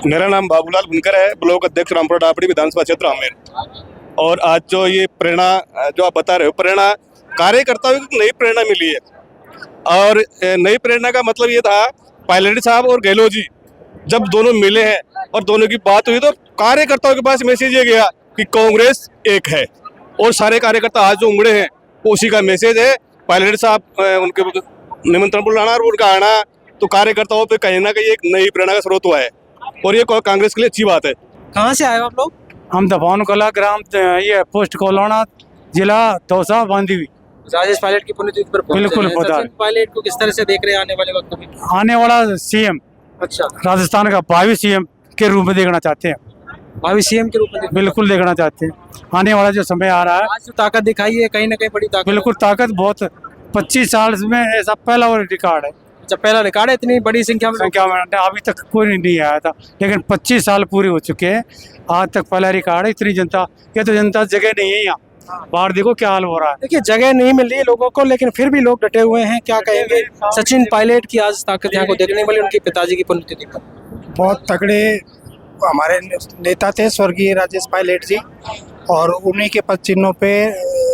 मेरा नाम बाबूलाल बुनकर है, ब्लॉक अध्यक्ष रामपुरा डापड़ी विधानसभा क्षेत्र आमेर। और आज जो ये प्रेरणा जो आप बता रहे हो, प्रेरणा कार्यकर्ताओं को नई प्रेरणा मिली है। और नई प्रेरणा का मतलब ये था, पायलट साहब और गहलोत जी जब दोनों मिले हैं और दोनों की बात हुई तो कार्यकर्ताओं के पास मैसेज ये गया कि कांग्रेस एक है। और सारे कार्यकर्ता आज जो उमड़े हैं उसी का मैसेज है। पायलट साहब उनके निमंत्रण बुलाना और उनका आना तो कार्यकर्ताओं पे कहीं ना कहीं एक नई प्रेरणा का स्रोत हुआ है और ये कांग्रेस के लिए अच्छी बात है। कहाँ से आए हो आप लोग? हम दफान कला ग्राम ये पोस्ट कोलोना जिला दौसा बांदीवी। राजेश पायलट की पुण्यतिथि पर पहुंचे बिल्कुल हैं। पता है। सचिन पायलट को किस तरह से देख रहे हैं आने वाले वक्त में? आने वाला सीएम अच्छा, राजस्थान का भावी सीएम के रूप में देखना चाहते हैं। भावी सीएम के रूप में बिल्कुल देखना चाहते हैं। आने वाला जो समय आ रहा है, आज जो ताकत दिखाई है कहीं ना कहीं बड़ी ताकत। बिल्कुल ताकत बहुत 25 साल में ऐसा पहला और रिकॉर्ड है। अच्छा, पहला रिकॉर्ड है इतनी बड़ी संख्या में। संख्या में अभी तक कोई नहीं आया था, लेकिन 25 साल पूरे हो चुके हैं। आज तक पहला रिकॉर्ड है। इतनी जनता, ये तो जनता जगह नहीं है यहाँ। बाहर देखो क्या हाल हो रहा है। देखिए, जगह नहीं मिल रही है लोगों को, लेकिन फिर भी लोग डटे हुए हैं। क्या कहेंगे सचिन पायलट की आज ताकत यहाँ को देखने वाली उनके पिताजी की पुण्यतिथि पर? बहुत तगड़े हमारे नेता थे स्वर्गीय राजेश पायलट जी, और उन्हीं के पद चिन्हों पे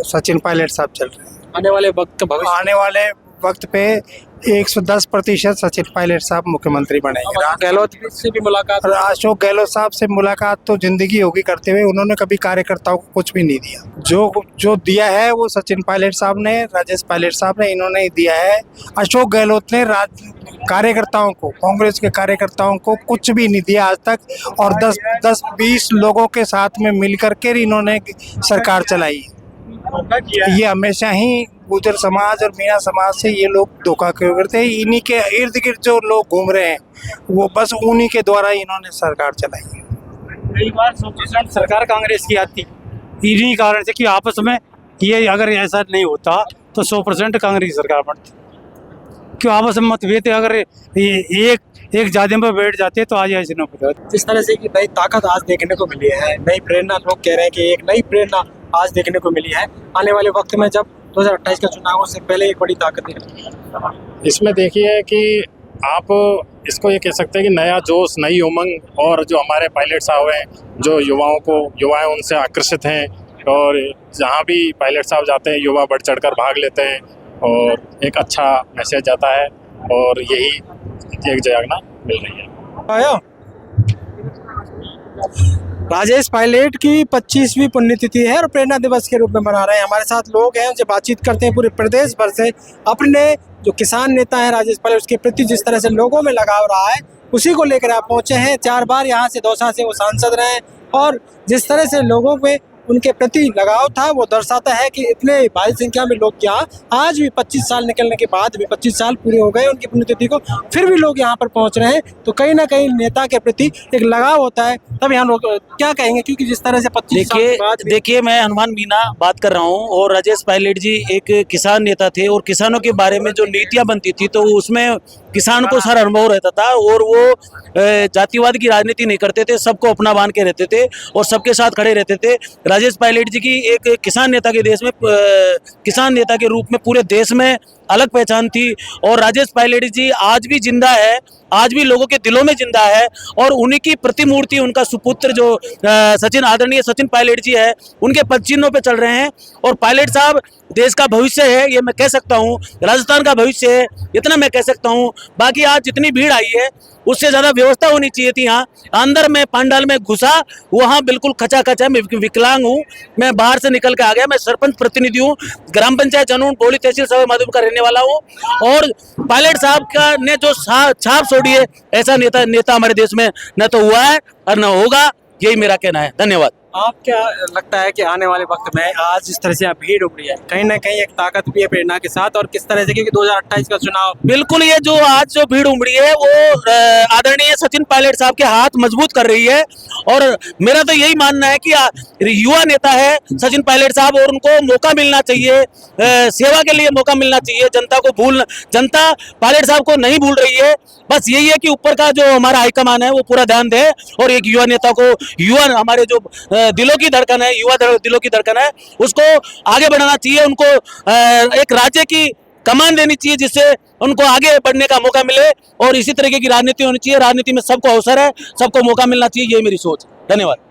सचिन पायलट साहब चल रहे हैं। आने वाले वक्त का भविष्य, आने वाले वक्त पे 110% सचिन पायलट साहब मुख्यमंत्री बनेंगे। गहलोत से भी मुलाकात। और अशोक गहलोत साहब से मुलाकात तो जिंदगी होगी करते हुए, उन्होंने कभी कार्यकर्ताओं को कुछ भी नहीं दिया। जो दिया है वो सचिन पायलट साहब ने, राजेश पायलट साहब ने, इन्होंने ही दिया है। अशोक गहलोत ने कार्यकर्ताओं को, कांग्रेस के कार्यकर्ताओं को कुछ भी नहीं दिया आज तक। और 10-20 लोगों के साथ में मिल करके इन्होंने सरकार चलाई। ये हमेशा ही गुर्जर समाज और मीणा समाज से ये लोग धोखा क्यों करते हैं। इन्हीं के इर्द गिर्द जो लोग घूम रहे हैं वो बस उन्हीं के द्वारा इन्होंने सरकार चलाई है। कई बार 100% सरकार कांग्रेस की आती, इन्हीं कारण से कि आपस में ये अगर ऐसा नहीं होता तो 100% कांग्रेस की सरकार बनती। क्यों आपस में मतभेद अगर एक जादे में बैठ जाते तो आज ऐसे न होता। जिस तरह से कि नई ताकत आज देखने को मिली है, नई प्रेरणा, लोग कह रहे हैं कि एक नई प्रेरणा आज देखने को मिली है। आने वाले वक्त में जब 2028 का चुनाव से पहले एक बड़ी ताकत देखने। इसमें देखिए कि आप इसको ये कह सकते हैं कि नया जोश, नई उमंग, और जो हमारे पायलट साहब हैं जो युवाएं उनसे आकर्षित हैं, और जहाँ भी पायलट साहब जाते हैं युवा बढ़ चढ़कर भाग लेते हैं और एक अच्छा मैसेज जाता है और यही एक जगना मिल रही है। राजेश पायलट की 25वीं पुण्यतिथि है और प्रेरणा दिवस के रूप में मना रहे हैं। हमारे साथ लोग हैं, उनसे बातचीत करते हैं। पूरे प्रदेश भर से अपने जो किसान नेता है राजेश पायलट, उसके प्रति जिस तरह से लोगों में लगाव रहा है उसी को लेकर आप पहुंचे हैं। 4 बार यहाँ से दौसा से वो सांसद रहे और जिस तरह से लोगों में उनके प्रति लगाव था वो दर्शाता है कि इतने भारी संख्या में लोग यहाँ आज भी 25 साल निकलने के बाद भी 25 साल पूरे हो गए उनकी पुण्यतिथि को, फिर भी लोग यहाँ पर पहुँच रहे हैं। तो कहीं ना कहीं नेता के प्रति एक लगाव होता है। तब यहाँ लोग क्या कहेंगे, क्योंकि जिस तरह से 25 साल के बाद देखिए मैं हनुमान मीना बात कर रहा हूँ और राजेश पायलट जी एक किसान नेता थे और किसानों के बारे में जो नीतियाँ बनती थी तो उसमें किसान को सारा अनुभव रहता था और वो जातिवाद की राजनीति नहीं करते थे, सबको अपना मान के रहते थे और सबके साथ खड़े रहते थे। राजेश पायलट जी की एक किसान नेता के देश में, किसान नेता के रूप में पूरे देश में अलग पहचान थी। और राजेश पायलट जी आज भी जिंदा है, आज भी लोगों के दिलों में जिंदा है और उन्हीं की प्रतिमूर्ति, उनका सुपुत्र जो आदरणीय सचिन पायलट जी है, उनके पद चिन्हों पे चल रहे हैं। और पायलट साहब देश का भविष्य है, ये मैं कह सकता हूँ, राजस्थान का भविष्य है, इतना मैं कह सकता हूँ। बाकी आज जितनी भीड़ आई है उससे ज़्यादा व्यवस्था होनी चाहिए थी। यहाँ अंदर में पंडाल में घुसा, वहाँ बिल्कुल खचा खचा, मैं विकलांग हूँ, मैं बाहर से निकल के आ गया। मैं सरपंच प्रतिनिधि हूँ, ग्राम पंचायत जनून बोली तहसील सभा माधव का रहने वाला हूँ। और पायलट साहब का ने जो छाप छोड़ी है, ऐसा नेता हमारे देश में न तो हुआ है और न होगा, यही मेरा कहना है। धन्यवाद। आप क्या लगता है कि आने वाले वक्त में आज जिस तरह से यहाँ भीड़ उमड़ी है, कहीं ना कहीं एक ताकत भी है प्रेरणा के साथ, और किस तरह से, क्योंकि 2028 का चुनाव बिल्कुल ये जो आज जो भीड़ उमड़ी है वो आदरणीय सचिन पायलट साहब के हाथ मजबूत कर रही है। और मेरा तो यही मानना है कि युवा नेता है सचिन पायलट साहब और उनको मौका मिलना चाहिए, सेवा के लिए मौका मिलना चाहिए। जनता पायलट साहब को नहीं भूल रही है। बस यही है कि ऊपर का जो हमारा हाईकमान है वो पूरा ध्यान दे और एक युवा नेता को, युवा हमारे जो दिलों की धड़कन है, युवा दिलों की धड़कन है, उसको आगे बढ़ाना चाहिए। उनको एक राज्य की कमान देनी चाहिए जिससे उनको आगे बढ़ने का मौका मिले, और इसी तरीके की राजनीति होनी चाहिए। राजनीति में सबको अवसर है, सबको मौका मिलना चाहिए, ये मेरी सोच है। धन्यवाद।